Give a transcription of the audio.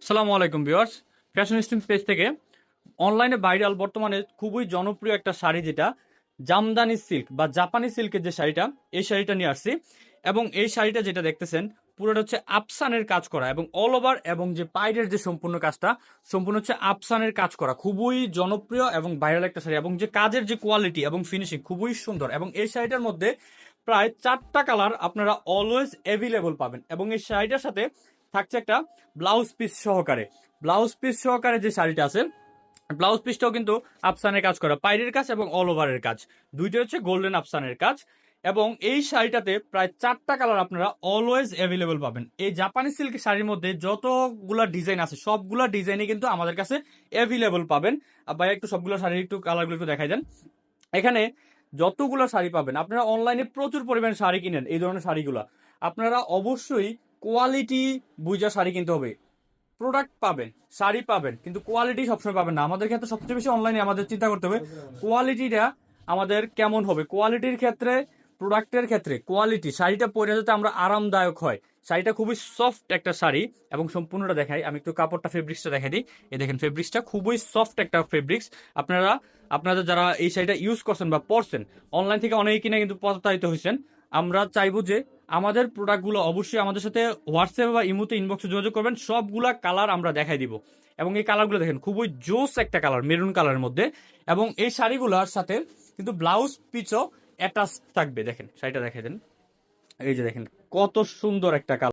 সালামু আলাইকুম viewers, fashion stream page থেকে অনলাইনে ভাইরাল বর্তমানে খুবই জনপ্রিয় একটা শাড়ি, যেটা জামদানি সিল্ক বা জাপানি সিল্কের যে শাড়িটা, এই শাড়িটা নিয়ে আসছি। এবং এই শাড়িটা যেটা দেখতেছেন পুরোটা হচ্ছে আফসানের কাজ করা এবং অল ওভার, এবং যে পাইরের যে সম্পূর্ণ কাজটা সম্পূর্ণ হচ্ছে আফসানের কাজ করা। খুবই জনপ্রিয় এবং ভাইরাল একটা শাড়ি, এবং যে কাজের যে কোয়ালিটি এবং ফিনিশিং খুবই সুন্দর। এবং এই শাড়িটার মধ্যে প্রায় 4টা কালার আপনারা অলওয়েজ অ্যাভেলেবল পাবেন, এবং এই শাড়িটার সাথে থাকছে একটা ব্লাউজ পিস সহকারে। ব্লাউজ পিস সহকারে যে শাড়িটা আছে, ব্লাউজ পিসটাও কিন্তু আফসানের কাজ করা, পাইরের কাজ এবং অল ওভারের কাজ, দুইটা হচ্ছে গোল্ডেন আফসানের কাজ। এবং এই শাড়িটাতে প্রায় 4টা কালার আপনারা অলওয়েজ অ্যাভেলেবল পাবেন। এই জাপানি সিল্ক শাড়ির মধ্যে যতগুলা ডিজাইন আছে সবগুলা ডিজাইনই কিন্তু আমাদের কাছে অ্যাভেলেবল পাবেন। ভাই একটু সবগুলো শাড়ির একটু কালারগুলো একটু দেখাই দেন। এখানে যতগুলো শাড়ি পাবেন, আপনারা অনলাইনে প্রচুর পরিমাণে শাড়ি কিনেন, এই ধরনের শাড়িগুলো আপনারা অবশ্যই কোয়ালিটি বুঝা শাড়ি কিনতে হবে। প্রোডাক্ট পাবেন, শাড়ি পাবেন, কিন্তু কোয়ালিটি সবসময় পাবেন না। আমাদের ক্ষেত্রে সবচেয়ে বেশি অনলাইনে আমাদের চিন্তা করতে হবে কোয়ালিটিটা আমাদের কেমন হবে। কোয়ালিটির ক্ষেত্রে, প্রোডাক্টের ক্ষেত্রে কোয়ালিটি, শাড়িটা পরে যাতে আমরা আরামদায়ক হয়। শাড়িটা খুবই সফট একটা শাড়ি, এবং সম্পূর্ণটা দেখাই আমি একটু, কাপড়টা ফেব্রিক্সটা দেখাই দিই। এই দেখেন ফেব্রিক্সটা খুবই সফট একটা ফেব্রিক্স। আপনারা আপনাদের যারা এই শাড়িটা ইউজ করছেন বা পরছেন, অনলাইন থেকে অনেকে কিনে কিন্তু প্রতারিত হয়েছেন। আমরা চাইবো যে আমাদের প্রোডাক্টগুলো অবশ্যই আমাদের সাথে হোয়াটসঅ্যাপ বা ইমোতে ইনবক্সে যোগাযোগ করবেন, সবগুলা কালার আমরা দেখাই দিব। এবং এই কালারগুলো দেখেন খুবই জোস একটা কালার, মেরুন কালারের মধ্যে। এবং এই শাড়িগুলোর সাথে কিন্তু ব্লাউজ পিসও অ্যাটাচ থাকবে। দেখেন শাড়িটা দেখাই দেন, এই যে দেখেন কত সুন্দর একটা কালার।